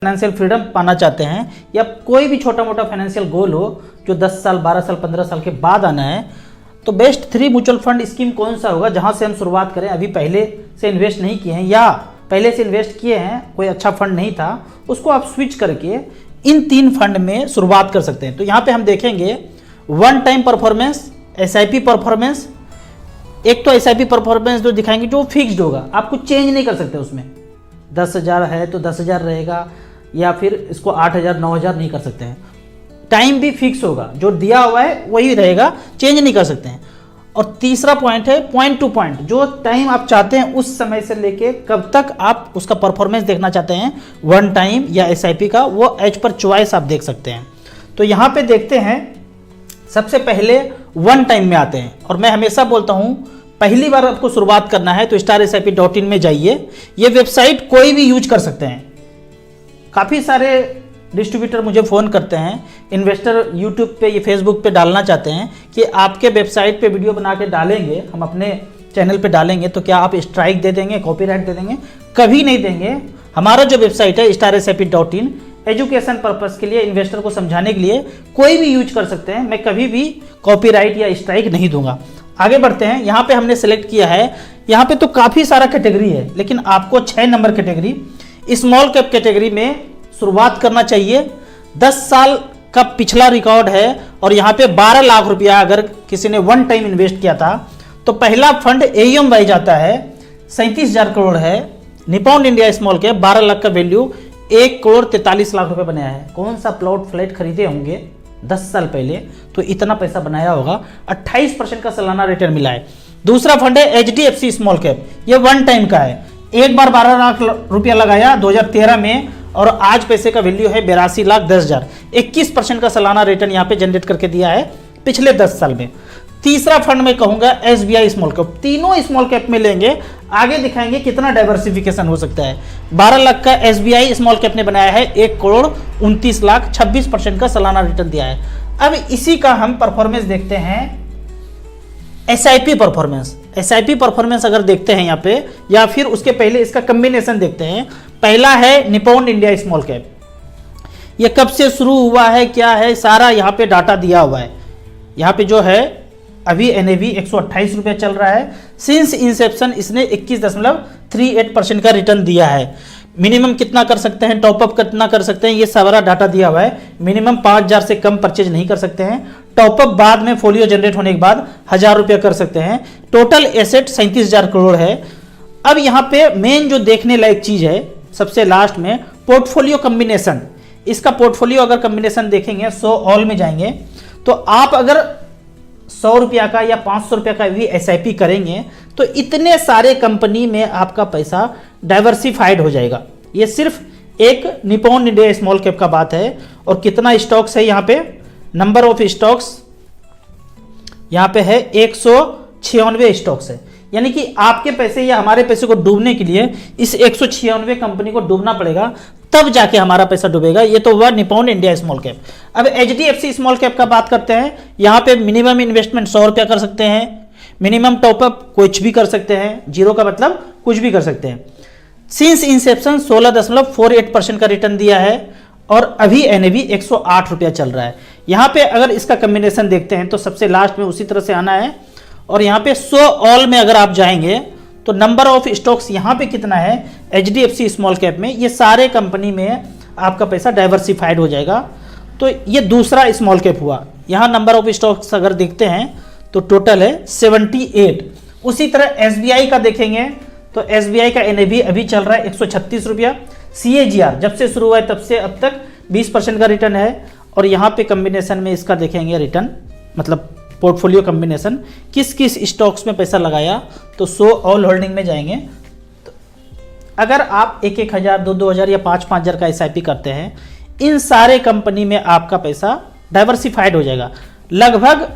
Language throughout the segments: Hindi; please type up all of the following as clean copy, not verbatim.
फाइनेंशियल फ्रीडम पाना चाहते हैं या कोई भी छोटा मोटा फाइनेंशियल गोल हो जो 10 साल 12 साल 15 साल के बाद आना है, तो बेस्ट 3 म्यूचुअल फंड स्कीम कौन सा होगा जहां से हम शुरुआत करें। अभी पहले से इन्वेस्ट नहीं किए हैं या पहले से इन्वेस्ट किए हैं, कोई अच्छा फंड नहीं था, उसको आप स्विच करके इन 3 फंड में शुरुआत कर सकते हैं। तो यहाँ पे हम देखेंगे one time performance, SIP performance. एक तो एसआईपी परफॉर्मेंस जो दिखाएंगे जो फिक्स्ड होगा, आपको चेंज नहीं कर सकते उसमें। 10,000 है तो 10,000 रहेगा या फिर इसको 8,000 9,000 नहीं कर सकते हैं। टाइम भी फिक्स होगा, जो दिया हुआ है वही रहेगा, चेंज नहीं कर सकते हैं। और तीसरा पॉइंट है पॉइंट टू पॉइंट, जो टाइम आप चाहते हैं उस समय से लेके कब तक आप उसका परफॉर्मेंस देखना चाहते हैं, वन टाइम या एसआईपी का, वो एज पर चॉइस आप देख सकते हैं। तो यहाँ पे देखते हैं, सबसे पहले वन टाइम में आते हैं। और मैं हमेशा बोलता हूँ पहली बार आपको शुरुआत करना है तो starsip.in में जाइए। ये वेबसाइट कोई भी यूज कर सकते हैं। काफ़ी सारे डिस्ट्रीब्यूटर मुझे फ़ोन करते हैं, इन्वेस्टर यूट्यूब पे या फेसबुक पे डालना चाहते हैं कि आपके वेबसाइट पे वीडियो बना के डालेंगे, हम अपने चैनल पे डालेंगे तो क्या आप स्ट्राइक दे देंगे, कॉपीराइट दे देंगे? कभी नहीं देंगे। हमारा जो वेबसाइट है starsip.in एजुकेशन पर्पस के लिए, इन्वेस्टर को समझाने के लिए कोई भी यूज कर सकते हैं। मैं कभी भी कॉपीराइट या स्ट्राइक नहीं दूंगा। आगे बढ़ते हैं। यहाँ पे हमने सेलेक्ट किया है, यहाँ पे तो काफ़ी सारा कैटेगरी है, लेकिन आपको 6 number category small cap category में शुरुआत करना चाहिए। 10 साल का पिछला रिकॉर्ड है और यहाँ पे 12 लाख रुपया अगर किसी ने वन टाइम इन्वेस्ट किया था तो पहला फंड AUM वाइज आता है, 37,000 करोड़ है। Nippon India small cap 12 lakh का वैल्यू 1 करोड़ 43 लाख रुपए बनाया है। कौन सा प्लॉट फ्लैट खरीदे होंगे 10 साल पहले तो इतना पैसा बनाया होगा। 28% का सालाना रिटर्न मिला है। दूसरा फंड है HDFC स्मॉल कैप, ये वन टाइम का है। एक बार 12 लाख रुपया लगाया 2013 में और आज पैसे का वैल्यू है 82,10,000। 21% का सालाना रिटर्न यहाँ पे जनरेट करके दिया है पिछले 10 साल में। तीसरा फंड में कहूँगा SBI स्मॉल कैप। तीनों स्मॉल कैप में लेंगे, आगे दिखाएंगे कितना डाइवर्सिफिकेशन हो सकता है। 12 लाख का SBI स्मॉल कैप ने बनाया है, 1 करोड़ 29 लाख, 26% का सालाना रिटर्न दिया है। अब इसी का हम परफॉर्मेंस देखते हैं, SIP परफॉर्मेंस। SIP परफॉर्मेंस अगर देखते हैं यहाँ पे, या फिर उसके पहले इसका कॉम्बिनेशन देखते हैं। पहला है निपॉन इंडिया स्मॉल कैप, ये कब से शुरू हुआ है, क्या है, सारा यहाँ पे डाटा दिया हुआ है। यहाँ पे जो है अभी NAV 128 रुपया चल रहा है। सिंस इंसेप्शन इसने 21.38% का रिटर्न दिया है। मिनिमम कितना कर सकते हैं, टॉपअप कितना कर सकते हैं, ये सारा डाटा दिया हुआ है। मिनिमम 5,000 से कम परचेज नहीं कर सकते हैं। टॉपअप बाद में फोलियो जनरेट होने के बाद 1,000 रुपया कर सकते हैं। टोटल एसेट 37,000 करोड़ है। अब यहाँ पे मेन जो देखने लायक चीज है सबसे लास्ट में, पोर्टफोलियो कॉम्बिनेशन। इसका पोर्टफोलियो अगर कॉम्बिनेशन देखेंगे, 100 ऑल में जाएंगे तो आप अगर 100 रुपया का या 500 रुपया का भी SIP करेंगे तो इतने सारे कंपनी में आपका पैसा डाइवर्सिफाइड हो जाएगा। ये सिर्फ एक निपॉन इंडिया स्मॉल कैप का बात है। और कितना स्टॉक्स है यहाँ पे, नंबर ऑफ स्टॉक्स यहाँ पे है 196 स्टॉक्स है। यानी कि आपके पैसे या हमारे पैसे को डूबने के लिए इस 196 कंपनी को डूबना पड़ेगा, तब जाके हमारा पैसा डूबेगा। ये तो हुआ निपॉन इंडिया स्मॉल कैप। अब HDFC स्मॉल कैप का बात करते हैं। यहाँ पे मिनिमम इन्वेस्टमेंट 100 रुपया कर सकते हैं, मिनिमम टॉपअप कुछ भी कर सकते हैं, जीरो का मतलब कुछ भी कर सकते हैं। सिंस इंसेप्शन 16.48% का रिटर्न दिया है और अभी NAV 108 रुपया चल रहा है। यहाँ पे अगर इसका कॉम्बिनेशन देखते हैं तो सबसे लास्ट में उसी तरह से आना है। और यहाँ पे 100 ऑल में अगर आप जाएंगे तो नंबर ऑफ स्टॉक्स यहाँ पे कितना है HDFC स्मॉल कैप में, ये सारे कंपनी में आपका पैसा डाइवर्सिफाइड हो जाएगा। तो ये दूसरा स्मॉल कैप हुआ। यहाँ नंबर ऑफ स्टॉक्स अगर देखते हैं तो टोटल है 78। उसी तरह SBI का देखेंगे तो SBI का NAV अभी चल रहा है 136 रुपया। CAGR जब से शुरू हुआ है तब से अब तक 20% का रिटर्न है। और यहाँ पे कॉम्बिनेशन में इसका देखेंगे रिटर्न, मतलब पोर्टफोलियो कॉम्बिनेशन, किस किस स्टॉक्स में पैसा लगाया, तो 100 ऑल होल्डिंग में जाएंगे। तो अगर आप 1,000 2,000 या 5,000 का SIP करते हैं, इन सारे कंपनी में आपका पैसा डाइवर्सिफाइड हो जाएगा। लगभग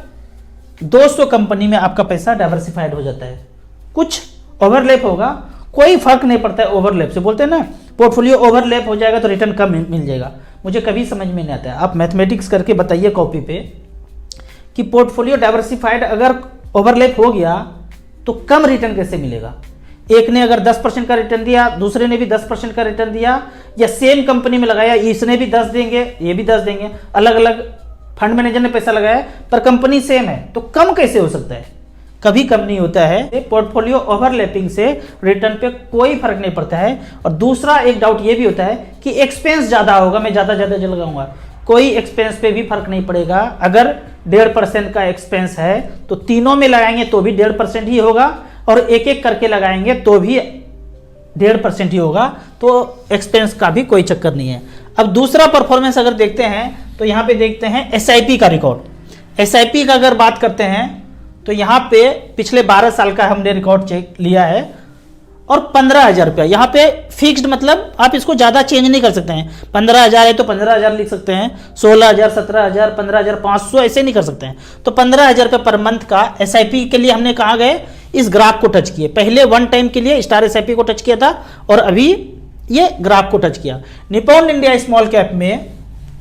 200 कंपनी में आपका पैसा डाइवर्सिफाइड हो जाता है। कुछ ओवरलैप होगा, कोई फर्क नहीं पड़ता है ओवरलैप से। बोलते हैं ना पोर्टफोलियो ओवरलैप हो जाएगा तो रिटर्न कम मिल जाएगा। मुझे कभी समझ में नहीं आता है। आप मैथमेटिक्स करके बताइए कॉपी पे कि पोर्टफोलियो डाइवर्सिफाइड अगर ओवरलैप हो गया तो कम रिटर्न कैसे मिलेगा। एक ने अगर 10% का रिटर्न दिया, दूसरे ने भी 10% का रिटर्न दिया, या सेम कंपनी में लगाया, इसने भी 10 देंगे, ये भी 10 देंगे, अलग अलग फंड मैनेजर ने पैसा लगाया पर कंपनी सेम है, तो कम कैसे हो सकता है? कभी कम नहीं होता है। पोर्टफोलियो ओवरलैपिंग से रिटर्न पे कोई फर्क नहीं पड़ता है। और दूसरा एक डाउट ये भी होता है कि एक्सपेंस ज्यादा होगा, मैं ज्यादा लगाऊंगा, कोई एक्सपेंस पे भी फर्क नहीं पड़ेगा। अगर 1.5% का एक्सपेंस है तो तीनों में लगाएंगे तो भी 1.5% ही होगा, और एक एक करके लगाएंगे तो भी 1.5% ही होगा, तो एक्सपेंस का भी कोई चक्कर नहीं है। अब दूसरा परफॉर्मेंस अगर देखते हैं तो यहाँ पे देखते हैं एसआईपी का रिकॉर्ड। एसआईपी का अगर बात करते हैं तो यहाँ पे पिछले 12 साल का हमने रिकॉर्ड चेक लिया है, और 15,000 रुपया यहाँ पे फिक्स्ड, मतलब आप इसको ज़्यादा चेंज नहीं कर सकते हैं। 15,000 है तो 15,000 लिख सकते हैं, 16,000, 17,000, 15,500 ऐसे नहीं कर सकते हैं। तो 15,000 रुपये पर मंथ का एसआईपी के लिए हमने कहाँ गए, इस ग्राफ को टच किए। पहले वन टाइम के लिए स्टार एसआईपी को टच किया था, और अभी ये ग्राफ को टच किया। निप्पॉन इंडिया स्मॉल कैप में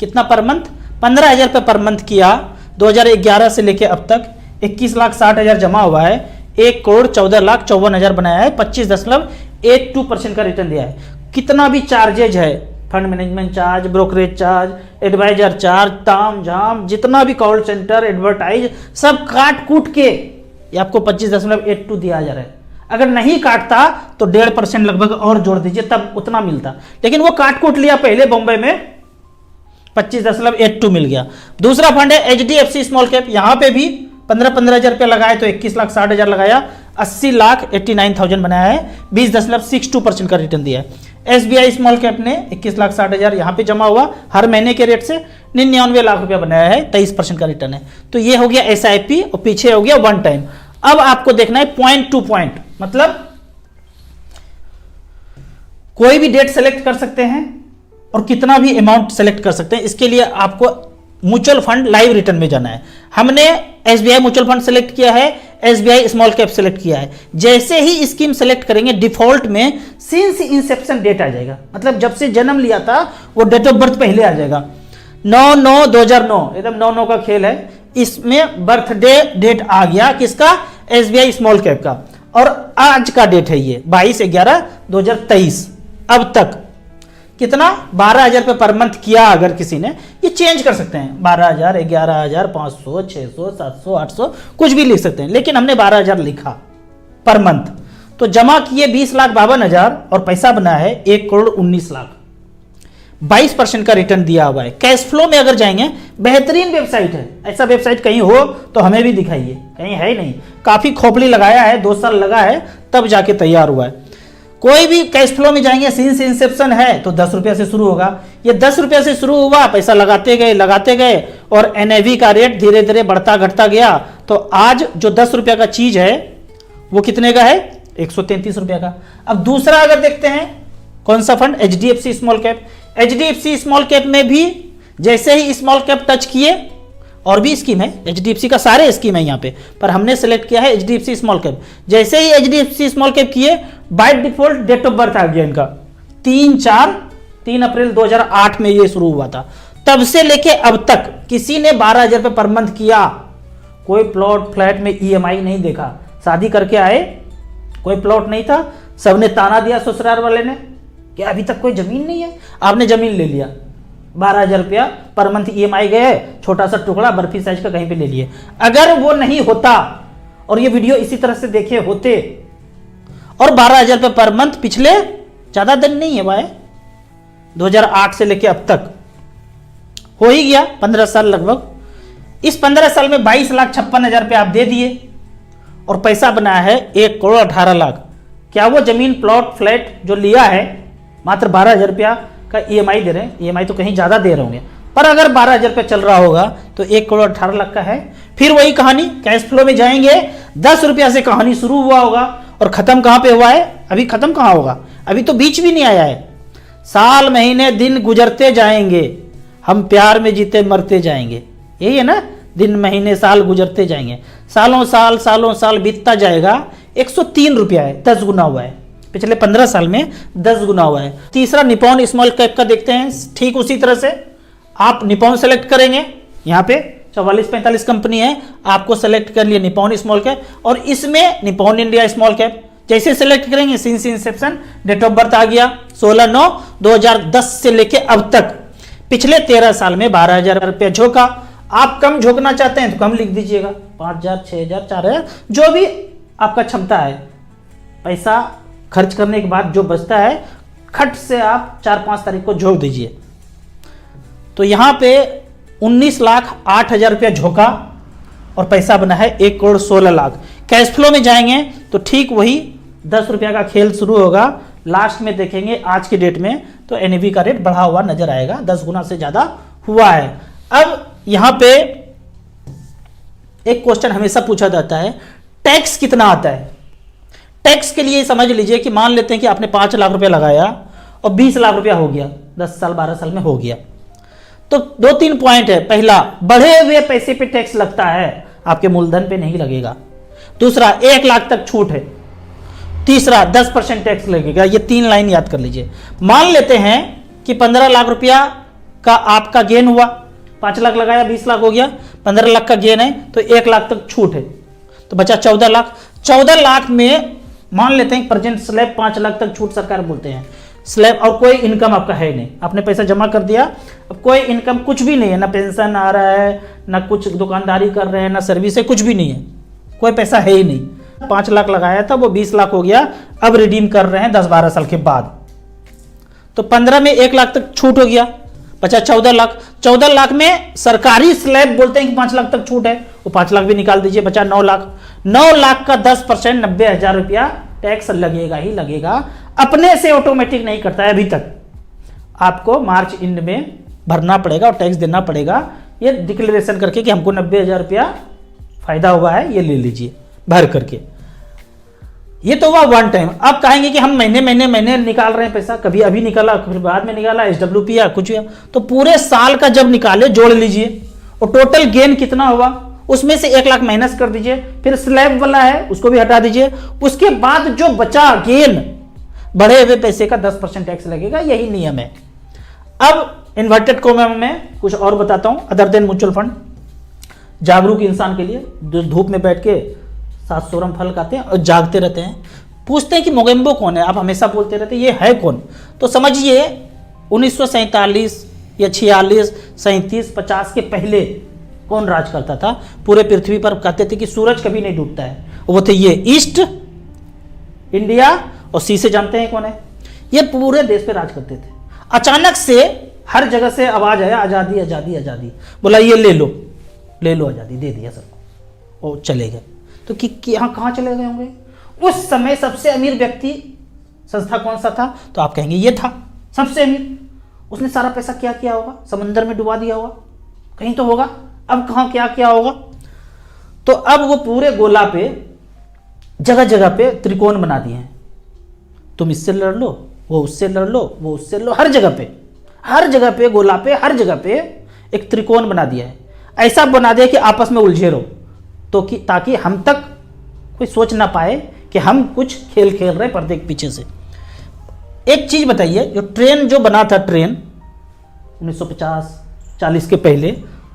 कितना पर मंथ, 15,000 रुपये पर मंथ किया। 2011 से लेके अब तक 21,60,000 जमा हुआ है, 1,14,54,000 बनाया है, 25.82% का रिटर्न दिया है। कितना भी चार्जेज है, fund management charge, brokerage charge, adviser charge, ताम झाम, जितना भी कॉल सेंटर, एडवर्टाइज, सब काट कूट के ये आपको 25.82 दिया जा रहा है। अगर नहीं काटता तो 1.5% लगभग और जोड़ दीजिए, तब उतना मिलता, लेकिन वो काट कूट लिया पहले बॉम्बे में, 25.82 मिल गया। दूसरा फंड है एचडीएफसी स्मॉल कैप, यहाँ पे भी 15,000 रुपया लगाए तो 21,60,000 लगाया, 80,89,000 बनाया है, 20.62% का रिटर्न दिया है। एसबीआई स्मॉल कैप ने 21,60,000 यहाँ पे जमा हुआ, हर महीने के रेट से 99 लाख रुपया बनाया है, 23% का रिटर्न है। तो ये हो गया एसआईपी, और पीछे हो गया वन टाइम। अब आपको देखना है पॉइंट टू पॉइंट, मतलब कोई भी डेट सेलेक्ट कर सकते हैं और कितना भी अमाउंट सेलेक्ट कर सकते हैं। इसके लिए आपको म्यूचुअल फंड लाइव रिटर्न में जाना है। हमने एसबीआई म्यूचुअल फंड सेलेक्ट किया है, एसबीआई स्मॉल कैप सेलेक्ट किया है। जैसे ही स्कीम सेलेक्ट करेंगे डिफॉल्ट में सिंस इंसेप्शन डेट आ जाएगा, मतलब जब से जन्म लिया था वो डेट ऑफ बर्थ पहले आ जाएगा। 9/9/2009, एकदम 9/9 का खेल है। इसमें बर्थडे डेट आ गया किसका, एसबीआई स्मॉल कैप का, और आज का डेट है ये 22/11/2023। अब तक कितना, 12,000 रुपये पर मंथ किया अगर किसी ने, ये चेंज कर सकते हैं, 12,000, 11,000, 500, 600, 700, 800 कुछ भी लिख सकते हैं, लेकिन हमने 12,000 लिखा पर मंथ। तो जमा किए 20,52,000 और पैसा बना है 1,19,00,000, 22% का रिटर्न दिया हुआ है। कैश फ्लो में अगर जाएंगे, बेहतरीन वेबसाइट है, ऐसा वेबसाइट कहीं हो तो हमें भी दिखाइए, कहीं है ही नहीं। काफी खोपड़ी लगाया है, 2 साल लगा है तब जाके तैयार हुआ है। कोई भी कैश फ्लो में जाएंगे, सिंस इंसेप्शन है तो 10 रुपया से शुरू होगा। ये 10 रुपया से शुरू हुआ, पैसा लगाते गए और एनएवी का रेट धीरे धीरे बढ़ता घटता गया। तो आज जो 10 रुपया का चीज है वो कितने का है, 133 रुपया का। अब दूसरा अगर देखते हैं कौन सा fund, HDFC small cap. HDFC small cap में भी जैसे ही स्मॉल कैप टच किए, और भी स्कीम है एचडीएफसी का, सारे स्कीम है यहाँ पे, पर हमने सेलेक्ट किया है एचडीएफसी स्मॉल कैप। जैसे ही एचडीएफसी स्मॉल कैप किए, by default date of birth आ गया इनका, 3 अप्रैल 2008 में ये शुरू हुआ था। तब से लेके अब तक किसी ने 12,000 रुपये पर मंथ किया, कोई प्लॉट फ्लैट में ईएमआई नहीं देखा। शादी करके आए, कोई प्लॉट नहीं था, सबने ताना दिया ससुराल वाले ने कि अभी तक कोई जमीन नहीं है, आपने जमीन ले लिया, 12,000 रुपया पर मंथ ईएमआई गए, छोटा सा टुकड़ा बर्फी साइज का कहीं पे ले लिए। अगर वो नहीं होता और ये वीडियो इसी तरह से देखे होते, और 12,000 रुपये पर मंथ पिछले ज्यादा दिन नहीं है भाई, 2008 से लेके अब तक हो ही गया 15 साल लगभग। इस 15 साल में 22,56,000 रुपये आप दे दिए और पैसा बनाया है 1,18,00,000। क्या वो जमीन प्लॉट फ्लैट जो लिया है मात्र 12,000 रुपया का ईएमआई दे रहे हैं, ईएमआई तो कहीं ज्यादा दे रहे होंगे, पर अगर 12,000 रुपया चल रहा होगा तो 1,18,00,000 का है। फिर वही कहानी, कैश फ्लो में जाएंगे, 10 रुपया से कहानी शुरू हुआ होगा और खत्म कहां पे हुआ है, अभी खत्म कहां होगा, अभी तो बीच भी नहीं आया है। साल महीने दिन गुजरते जाएंगे, हम प्यार में जीते मरते जाएंगे, यही है ना, दिन महीने साल गुजरते जाएंगे, सालों साल बीतता जाएगा। 103 रुपया है, 10 गुना हुआ है, पिछले 15 साल में 10 गुना हुआ है। तीसरा निप्पॉन स्मॉल कैप का देखते हैं, ठीक उसी तरह से आप निप्पॉन सेलेक्ट करेंगे, यहाँ पे 44-45 कंपनी है, आपको सेलेक्ट कर लिया निप्पॉन स्मॉल कैप, और इसमें निप्पॉन इंडिया स्मॉल कैप जैसे सेलेक्ट करेंगे since inception, date of birth आ गया 16/9/2010 से लेके अब तक पिछले 13 साल में 12,000 रुपया झोंका। आप कम झोंकना चाहते हैं तो कम लिख दीजिएगा, 5,000, 6,000, 4,000, जो भी आपका क्षमता है। पैसा खर्च करने के बाद जो बचता है खट से आप 4-5 तारीख को झोंक दीजिए। तो यहाँ पे 19,08,000 रुपया झोंका और पैसा बना है 1,16,00,000। कैश फ्लो में जाएंगे तो ठीक वही 10 रुपया का खेल शुरू होगा। लास्ट में देखेंगे आज की डेट में तो एनएवी का रेट बढ़ा हुआ नजर आएगा, 10 गुना से ज्यादा हुआ है। अब यहां पे एक क्वेश्चन हमेशा पूछा जाता है, टैक्स कितना आता है। टैक्स के लिए समझ लीजिए कि मान लेते हैं कि आपने 5 लाख रुपया लगाया और 20 लाख रुपया हो गया, 10 साल 12 साल में हो गया। तो 2-3 पॉइंट है। पहला, बढ़े हुए पैसे पे टैक्स लगता है, आपके मूलधन पे नहीं लगेगा। दूसरा, 1 लाख तक छूट है। तीसरा, 10% टैक्स लगेगा। ये 3 लाइन याद कर लीजिए। मान लेते हैं कि 15 लाख रुपया का आपका गेन हुआ, 5 लाख लगाया 20 लाख हो गया, 15 लाख का गेन है तो 1 लाख तक छूट है, तो बचा 14 लाख। 14 लाख में मान लेते हैं प्रेजेंट स्लैब 5 लाख तक छूट सरकार बोलते हैं स्लैब, और कोई इनकम आपका है नहीं, आपने पैसा जमा कर दिया, अब कोई इनकम कुछ भी नहीं है, ना पेंशन आ रहा है, ना कुछ दुकानदारी कर रहे हैं, ना सर्विस है, कुछ भी नहीं है, कोई पैसा है ही नहीं। 5 लाख लगाया था वो 20 लाख हो गया, अब रिडीम कर रहे हैं 10-12 साल के बाद, तो 15 में 1 लाख तक छूट हो गया, बचा 14 लाख। 14 लाख में सरकारी स्लैब बोलते हैं कि 5 लाख तक छूट है, वो 5 लाख भी निकाल दीजिए, बचा 9 लाख। 9 लाख का 10% 90,000 रुपया टैक्स लगेगा ही लगेगा, अपने से ऑटोमेटिक नहीं करता है अभी तक, आपको मार्च एंड में भरना पड़ेगा और टैक्स देना पड़ेगा, ये डिक्लेरेशन करके कि हमको 90,000 रुपया फायदा हुआ है, ये ले लीजिए भर करके। ये तो हुआ वन टाइम। अब कहेंगे कि हम महीने निकाल रहे हैं पैसा, कभी अभी निकाला फिर बाद में निकाला, SWP या कुछ, तो पूरे साल का जब निकाले जोड़ लीजिए और टोटल गेन कितना हुआ उसमें से 1 लाख माइनस कर दीजिए, फिर स्लैब वाला है उसको भी हटा दीजिए, उसके बाद जो बचा गेन बढ़े हुए पैसे का 10% टैक्स लगेगा, यही नियम है। अब इन्वर्टेड कॉमा में कुछ और बताता हूं अदर देन म्यूचुअल फंड। जागरूक इंसान के लिए जो धूप में बैठ के 7 सोरम फल खाते हैं और जागते रहते हैं, पूछते हैं कि मोगेम्बो कौन है, आप हमेशा बोलते रहते हैं ये है कौन, तो समझिए 1947 या 46, 37, 50 के पहले कौन राज करता था पूरे पृथ्वी पर। कहते थे कि सूरज कभी नहीं डूबता है, वो थे ये ईस्ट इंडिया और सी से जानते हैं कौन है, ये पूरे देश पे राज करते थे। अचानक से हर जगह से आवाज आया आजादी आजादी आजादी, बोला ये ले लो आजादी, दे दिया सबको, और चले गए। तो कि यहाँ कहाँ चले गए होंगे? उस समय सबसे अमीर व्यक्ति संस्था कौन सा था, तो आप कहेंगे ये था सबसे अमीर। उसने सारा पैसा क्या किया होगा, समंदर में डुबा दिया होगा, कहीं तो होगा। अब कहाँ क्या किया होगा, तो अब वो पूरे गोला पे जगह जगह पे त्रिकोण बना दिए हैं, तुम इससे लड़ लो, वो उससे लड़ लो, वो उससे लड़ लो, हर जगह पे गोला पे हर जगह पे एक त्रिकोण बना दिया है। ऐसा बना दिया कि आपस में उलझे रहो, तो कि ताकि हम तक कोई सोच ना पाए कि हम कुछ खेल खेल रहे पर्दे के पीछे से। एक चीज बताइए, जो ट्रेन जो बना था, ट्रेन 1950-40 के पहले,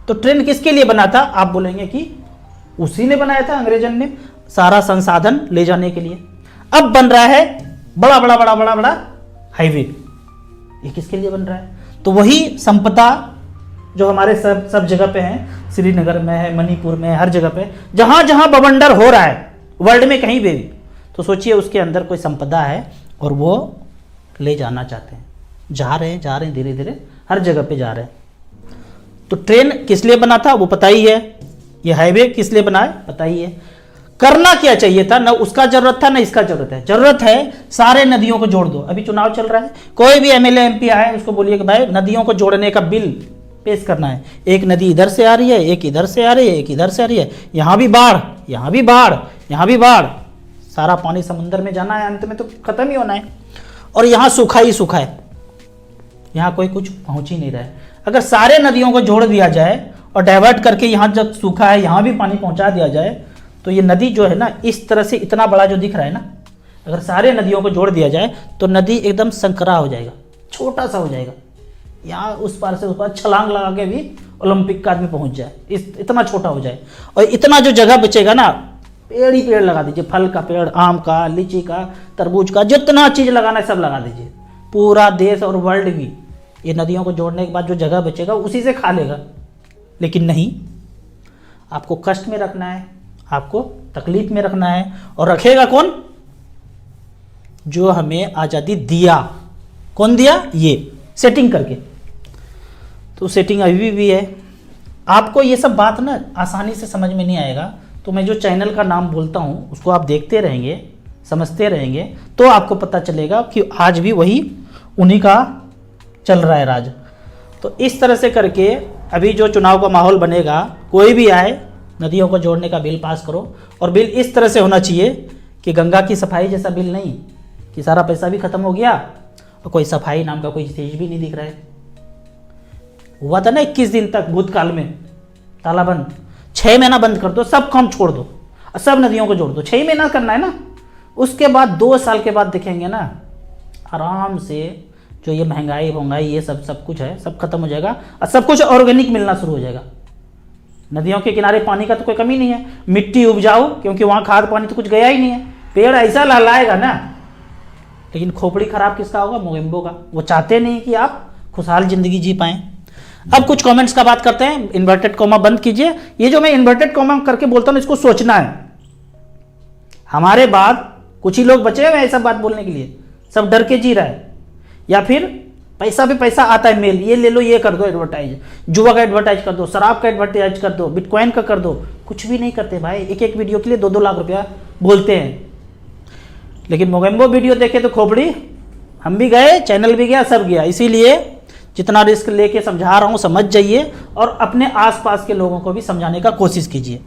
तो ट्रेन किसके लिए बना था? आप बोलेंगे कि उसी ने बनाया था, अंग्रेजन ने, सारा संसाधन ले जाने के लिए। अब बन रहा है बड़ा बड़ा हाईवे, ये किसके लिए बन रहा है? तो वही संपदा जो हमारे सब जगह पे है, श्रीनगर में है, मणिपुर में है, हर जगह पे जहां जहां बवंडर हो रहा है वर्ल्ड में कहीं भी, तो सोचिए उसके अंदर कोई संपदा है और वो ले जाना चाहते हैं, जा रहे हैं धीरे धीरे हर जगह पे जा रहे हैं। तो ट्रेन किस लिए बना था वो पता ही है, ये हाईवे किस लिए बना है पता ही है। करना क्या चाहिए था, ना उसका जरूरत था ना इसका जरूरत है। जरूरत है सारे नदियों को जोड़ दो। अभी चुनाव चल रहा है, कोई भी एमएलए एमपी आए उसको बोलिए कि भाई नदियों को जोड़ने का बिल पेश करना है। एक नदी इधर से आ रही है, एक इधर से आ रही है, एक इधर से आ रही है, यहाँ भी बाढ़, यहाँ भी बाढ़, यहाँ भी बाढ़, सारा पानी समुद्र में जाना है, अंत में तो खत्म ही होना है। और यहाँ सूखा ही सूखा है, यहाँ कोई कुछ पहुंच ही नहीं रहा है। अगर सारे नदियों को जोड़ दिया जाए और डाइवर्ट करके यहाँ जब सूखा है यहाँ भी पानी पहुंचा दिया जाए, तो ये नदी जो है ना, इस तरह से इतना बड़ा जो दिख रहा है ना, अगर सारे नदियों को जोड़ दिया जाए तो नदी एकदम संकरा हो जाएगा, छोटा सा हो जाएगा। यहाँ उस पार से उस पार छलांग लगा के भी ओलंपिक का आदमी पहुंच जाए, इतना छोटा हो जाए। और इतना जो जगह बचेगा ना, पेड़ ही पेड़ लगा दीजिए, फल का पेड़, आम का, लीची का, तरबूज का, जितना चीज़ लगाना है सब लगा दीजिए। पूरा देश और वर्ल्ड भी ये नदियों को जोड़ने के बाद जो जगह बचेगा उसी से खा लेगा। लेकिन नहीं, आपको कष्ट में रखना है, आपको तकलीफ में रखना है। और रखेगा कौन? जो हमें आज़ादी दिया। कौन दिया? ये सेटिंग करके। तो सेटिंग अभी भी है। आपको ये सब बात ना आसानी से समझ में नहीं आएगा, तो मैं जो चैनल का नाम बोलता हूँ उसको आप देखते रहेंगे, समझते रहेंगे, तो आपको पता चलेगा कि आज भी वही उन्हीं का चल रहा है राज। तो इस तरह से करके अभी जो चुनाव का माहौल बनेगा, कोई भी आए, नदियों को जोड़ने का बिल पास करो। और बिल इस तरह से होना चाहिए कि गंगा की सफाई जैसा बिल नहीं कि सारा पैसा भी खत्म हो गया और कोई सफाई नाम का कोई चीज भी नहीं दिख रहा है। हुआ था ना 21 दिन तक भूतकाल में ताला बंद, 6 महीना बंद कर दो, सब काम छोड़ दो और सब नदियों को जोड़ दो। 6 महीना करना है ना, उसके बाद 2 साल के बाद देखेंगे ना आराम से जो ये महंगाई ये सब कुछ है सब खत्म हो जाएगा और सब कुछ ऑर्गेनिक मिलना शुरू हो जाएगा। नदियों के किनारे पानी का तो कोई कमी नहीं है, मिट्टी उपजाऊ, क्योंकि वहाँ खाद पानी तो कुछ गया ही नहीं है। पेड़ ऐसा लहलाएगा ना, लेकिन खोपड़ी खराब किसका होगा? मोगेम्बो का। वो चाहते नहीं कि आप खुशहाल जिंदगी जी पाएं। अब कुछ कमेंट्स का बात करते हैं। इन्वर्टेड कॉमा बंद कीजिए। ये जो मैं इन्वर्टेड कॉमा करके बोलता हूँ इसको सोचना है। हमारे बाद कुछ ही लोग बचे हुए ऐसा बात बोलने के लिए, सब डर के जी रहा है। या फिर पैसा पे पैसा आता है, मेल ये ले लो, ये कर दो एडवर्टाइज, जुआ का एडवर्टाइज कर दो, शराब का एडवर्टाइज कर दो, बिटकॉइन का कर दो। कुछ भी नहीं करते भाई, एक एक वीडियो के लिए 2-2 लाख रुपया बोलते हैं। लेकिन मोगेम्बो वीडियो देखे तो खोपड़ी, हम भी गए, चैनल भी गया, सब गया। इसीलिए जितना रिस्क लेके समझा रहा हूँ समझ जाइए और अपने आसपास के लोगों को भी समझाने का कोशिश कीजिए।